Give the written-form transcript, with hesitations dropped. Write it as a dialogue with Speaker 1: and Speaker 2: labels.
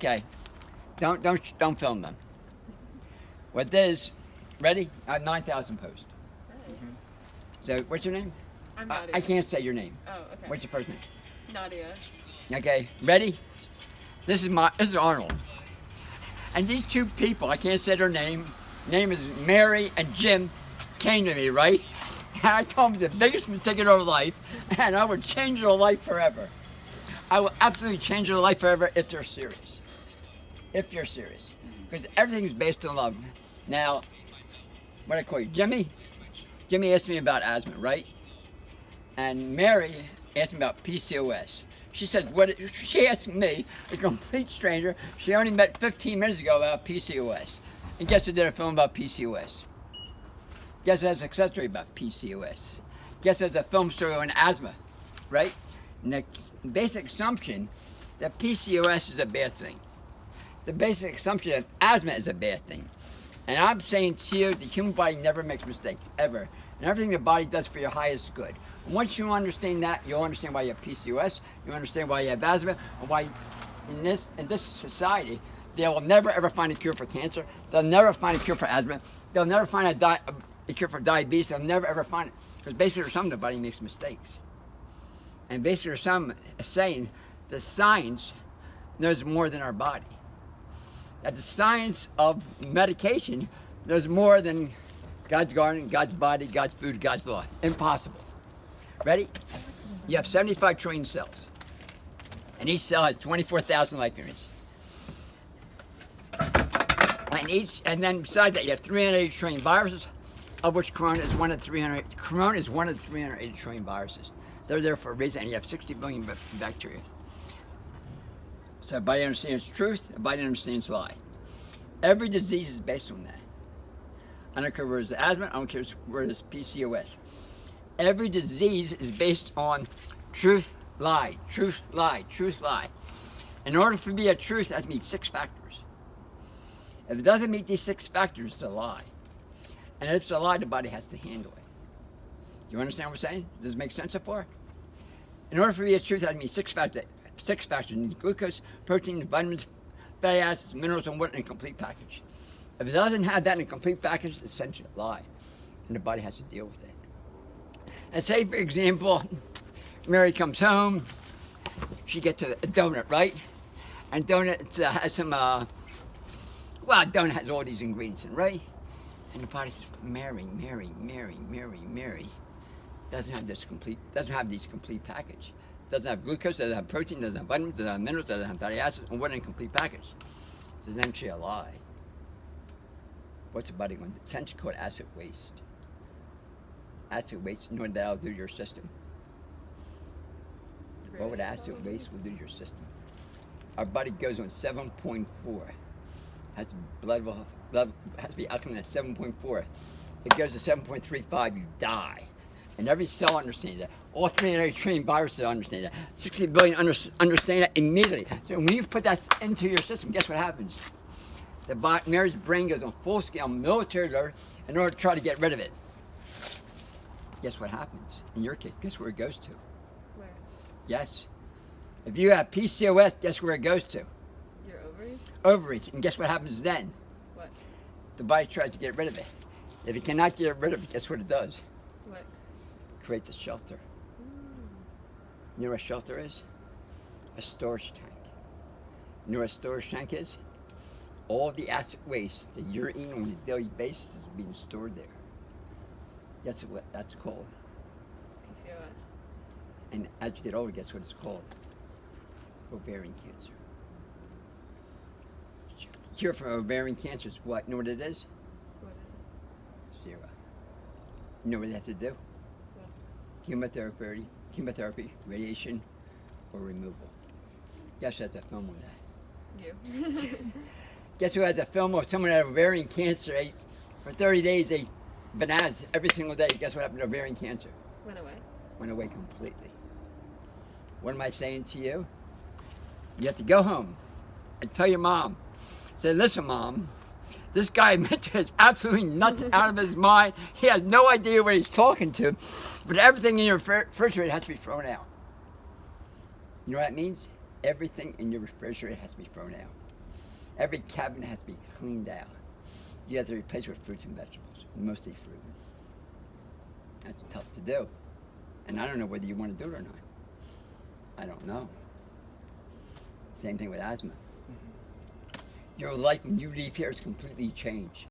Speaker 1: Okay, don't film them. What this? Ready? I have 9,000 posts.
Speaker 2: Really?
Speaker 1: So what's your name?
Speaker 2: I'm Nadia.
Speaker 1: I can't say your name.
Speaker 2: Oh, okay.
Speaker 1: What's your first name?
Speaker 2: Nadia.
Speaker 1: Okay, ready? This is Arnold. And these two people, I can't say their name. Name is Mary and Jim, came to me, right? And I told them the biggest mistake in their life, and I would change their life forever. I will absolutely change their life forever if they're serious. If you're serious. Because everything's based on love. Now, what do I call you? Jimmy? Jimmy asked me about asthma, right? And Mary asked me about PCOS. She said, she asked me, a complete stranger, she only met 15 minutes ago about PCOS. And guess who did a film about PCOS? Guess who has a success story about PCOS? Guess who has a film story on asthma, right? And the basic assumption that PCOS is a bad thing. The basic assumption that asthma is a bad thing. And I'm saying to you, the human body never makes mistakes, ever. And everything the body does for your highest good. And once you understand that, you'll understand why you have PCOS, you'll understand why you have asthma, and why in this society, they will never ever find a cure for cancer, they'll never find a cure for asthma, they'll never find a cure for diabetes, they'll never ever find it. Because basically or something, the body makes mistakes. And basically or some saying the science knows more than our body. That the science of medication knows more than God's garden, God's body, God's food, God's law. Impossible. Ready? You have 75 trillion cells. And each cell has 24,000 life units. And then besides that, you have 380 trillion viruses, of which Corona is one of 380 trillion viruses. They're there for a reason, and you have 60 billion bacteria. So the body understands truth, the body understands lie. Every disease is based on that. I don't care whether it's asthma, I don't care whether it's PCOS. Every disease is based on truth, lie, truth, lie, truth, lie. In order for it to be a truth, it has to meet 6 factors. If it doesn't meet these 6 factors, it's a lie. And if it's a lie, the body has to handle it. Do you understand what I'm saying? Does it make sense so far? In order for it to be a truth, it has to meet 6 factors. 6 factors. It needs glucose, protein, vitamins, fatty acids, minerals, and water in a complete package. If it doesn't have that in a complete package, it's essentially a lie. And the body has to deal with it. And say, for example, Mary comes home, she gets a donut, right? And donut has some, donut has all these ingredients in, right? And the body says, Mary, doesn't have these complete package. Doesn't have glucose, doesn't have protein, doesn't have vitamins, doesn't have minerals, doesn't have fatty acids, and what in a complete package. It's essentially a lie. What's the body going to do? It's essentially called acid waste. Acid waste, you know what that'll do to your system? What would acid waste will do to your system? Our body goes on 7.4. Has to be alkaline at 7.4. It goes to 7.35, you die. And every cell understands that. All 380 trillion viruses understand that. 60 billion understand that immediately. So when you put that into your system, guess what happens? Mary's brain goes on full-scale military alert in order to try to get rid of it. Guess what happens? In your case, guess where it goes to?
Speaker 2: Where?
Speaker 1: Yes. If you have PCOS, guess where it goes to?
Speaker 2: Your ovaries?
Speaker 1: Ovaries. And guess what happens then?
Speaker 2: What?
Speaker 1: The body tries to get rid of it. If it cannot get rid of it, guess what it does?
Speaker 2: What?
Speaker 1: Creates a shelter. You know what a shelter is? A storage tank. You know what a storage tank is? All the acid waste that you're eating on a daily basis is being stored there. That's what that's called.
Speaker 2: PCOS.
Speaker 1: And as you get older, guess what it's called? Ovarian cancer. Cure for ovarian cancer is what? You know what it is?
Speaker 2: What is it?
Speaker 1: 0. You know what they have to do?
Speaker 2: What?
Speaker 1: Chemotherapy, radiation, or removal. Guess who has a film on that?
Speaker 2: You.
Speaker 1: Guess who has a film of someone that had ovarian cancer, ate for 30 days, ate bananas every single day. Guess what happened to ovarian cancer?
Speaker 2: Went away.
Speaker 1: Went away completely. What am I saying to you? You have to go home and tell your mom. Say, listen, Mom, this guy is absolutely nuts out of his mind. He has no idea what he's talking to. But everything in your refrigerator has to be thrown out. You know what that means? Everything in your refrigerator has to be thrown out. Every cabinet has to be cleaned out. You have to replace with fruits and vegetables, mostly fruit. That's tough to do. And I don't know whether you want to do it or not. I don't know. Same thing with asthma. Your life when you leave here is completely changed.